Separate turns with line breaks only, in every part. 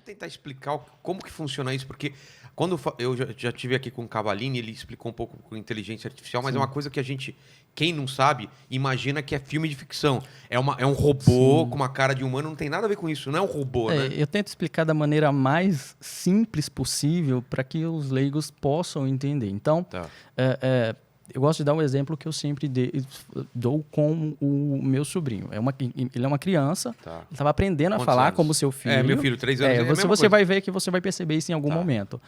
Vamos tentar explicar como que funciona isso, porque quando eu já tive aqui com o Cavallini, ele explicou um pouco com inteligência artificial, mas é uma coisa que a gente, quem não sabe, imagina que é filme de ficção. É um robô com uma cara de humano, não tem nada a ver com isso, não é um robô, né?
Eu tento explicar da maneira mais simples possível para que os leigos possam entender. Então, eu gosto de dar um exemplo que eu sempre dou com o meu sobrinho. Ele é uma criança, ele estava aprendendo a falar como seu filho.
Meu filho, 3 anos.
Você vai ver que você vai perceber isso em algum momento.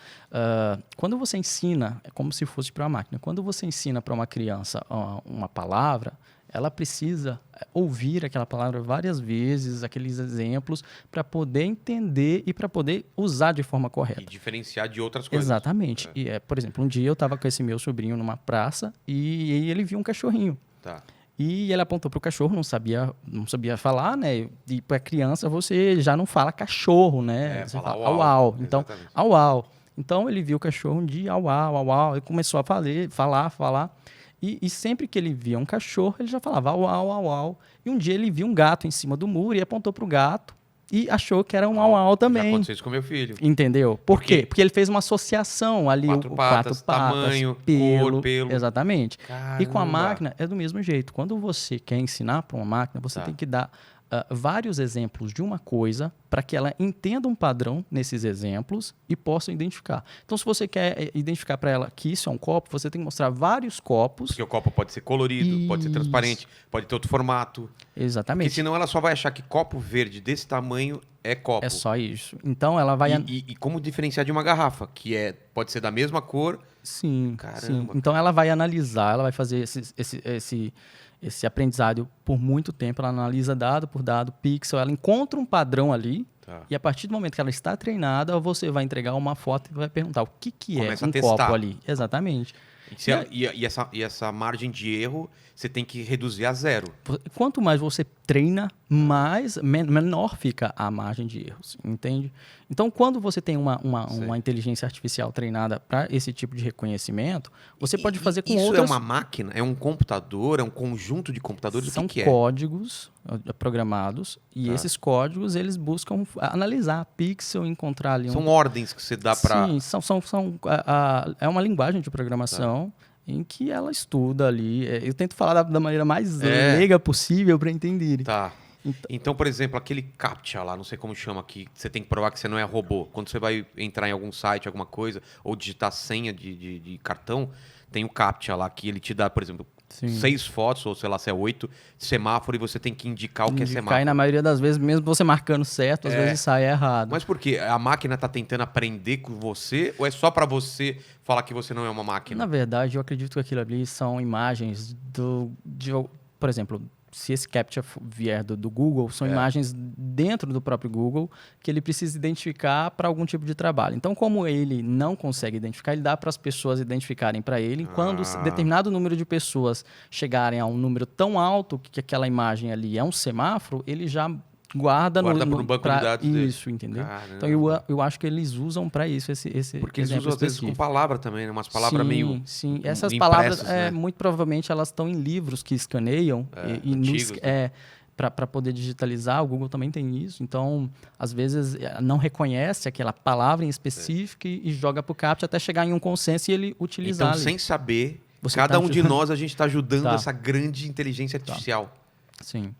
Quando você ensina, é como se fosse para uma máquina. Quando você ensina para uma criança uma palavra, ela precisa ouvir aquela palavra várias vezes, aqueles exemplos, para poder entender e para poder usar de forma correta.
E diferenciar de outras coisas.
Exatamente. Por exemplo, um dia eu estava com esse meu sobrinho numa praça e ele viu um cachorrinho. E ele apontou para o cachorro, não sabia falar, né? E para criança você já não fala cachorro, né? Você fala au, au. Então, au, au. Então ele viu o cachorro de au, au, au, au. Ele começou a falar. E sempre que ele via um cachorro, ele já falava au, au, au, au. E um dia ele viu um gato em cima do muro e apontou pro gato e achou que era um au, au também.
Já aconteceu isso com meu filho.
Entendeu? Por quê? Porque ele fez uma associação ali.
Quatro patas, tamanho,
pelo,
cor, pelo.
Exatamente.
Caramba.
E com a máquina é do mesmo jeito. Quando você quer ensinar para uma máquina, você tem que dar vários exemplos de uma coisa para que ela entenda um padrão nesses exemplos e possa identificar. Então, se você quer identificar para ela que isso é um copo, você tem que mostrar vários copos.
Porque o copo pode ser colorido, pode ser transparente, pode ter outro formato.
Exatamente.
Porque senão ela só vai achar que copo verde desse tamanho é copo.
É só isso. Então, ela vai...
E como diferenciar de uma garrafa, que pode ser da mesma cor.
Sim,
caramba.
Sim. Então, ela vai analisar, ela vai fazer esse aprendizado por muito tempo. Ela analisa dado por dado, pixel, ela encontra um padrão ali. E a partir do momento que ela está treinada, você vai entregar uma foto e vai perguntar o que
Começa
é um copo ali. Exatamente.
E essa margem de erro você tem que reduzir a zero.
Quanto mais você treina, menor fica a margem de erros, entende? Então, quando você tem uma inteligência artificial treinada para esse tipo de reconhecimento, você pode fazer com outras...
Isso é uma máquina? É um computador? É um conjunto de computadores?
São
o que
códigos programados e esses códigos eles buscam analisar pixel, encontrar ali...
São ordens que você dá para...
Sim, é uma linguagem de programação em que ela estuda ali. Eu tento falar da maneira mais leiga possível para entenderem.
Então, por exemplo, aquele CAPTCHA lá, não sei como chama aqui, você tem que provar que você não é robô. Quando você vai entrar em algum site, alguma coisa, ou digitar senha de cartão, tem o CAPTCHA lá, que ele te dá, por exemplo, 6 fotos, ou sei lá se é 8, semáforo, e você tem que indicar o que é semáforo.
E na maioria das vezes, mesmo você marcando certo, às vezes sai errado.
Mas por quê? A máquina está tentando aprender com você, ou é só para você falar que você não é uma máquina?
Na verdade, eu acredito que aquilo ali são imagens por exemplo... Se esse CAPTCHA vier do Google, são imagens dentro do próprio Google que ele precisa identificar para algum tipo de trabalho. Então, como ele não consegue identificar, ele dá para as pessoas identificarem para ele. Quando determinado número de pessoas chegarem a um número tão alto que aquela imagem ali é um semáforo, ele já guarda
por um banco de dados
isso, entendeu?
Caramba.
Então, eu acho que eles usam para isso esse
porque eles usam, às vezes, com palavra também, né? Umas palavras meio...
Sim, essas palavras, né? Muito provavelmente, elas estão em livros que escaneiam.
Antigos, né?
Para poder digitalizar, o Google também tem isso. Então, às vezes, não reconhece aquela palavra em específico e joga para o CAPTCHA até chegar em um consenso e ele utilizar
Então,
ali.
sem saber, cada um de nós, a gente está ajudando essa grande inteligência artificial.
Sim.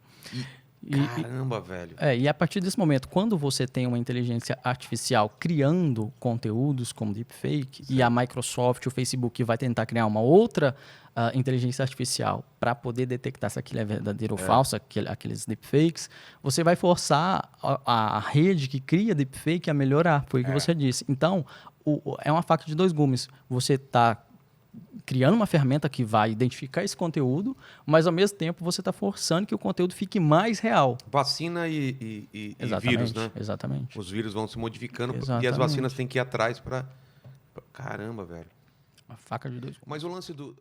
Caramba, velho.
E a partir desse momento, quando você tem uma inteligência artificial criando conteúdos como deepfake, e a Microsoft, o Facebook vai tentar criar uma outra inteligência artificial para poder detectar se aquilo é verdadeiro ou falso, aqueles deepfakes, você vai forçar a rede que cria deepfake a melhorar, foi o que você disse. Então, é uma faca de dois gumes. Você está criando uma ferramenta que vai identificar esse conteúdo, mas, ao mesmo tempo, você está forçando que o conteúdo fique mais real.
Vacina e vírus, né?
Exatamente.
Os vírus vão se modificando e as vacinas têm que ir atrás para... Caramba, velho.
Uma faca de dois gumes.
Mas o lance do...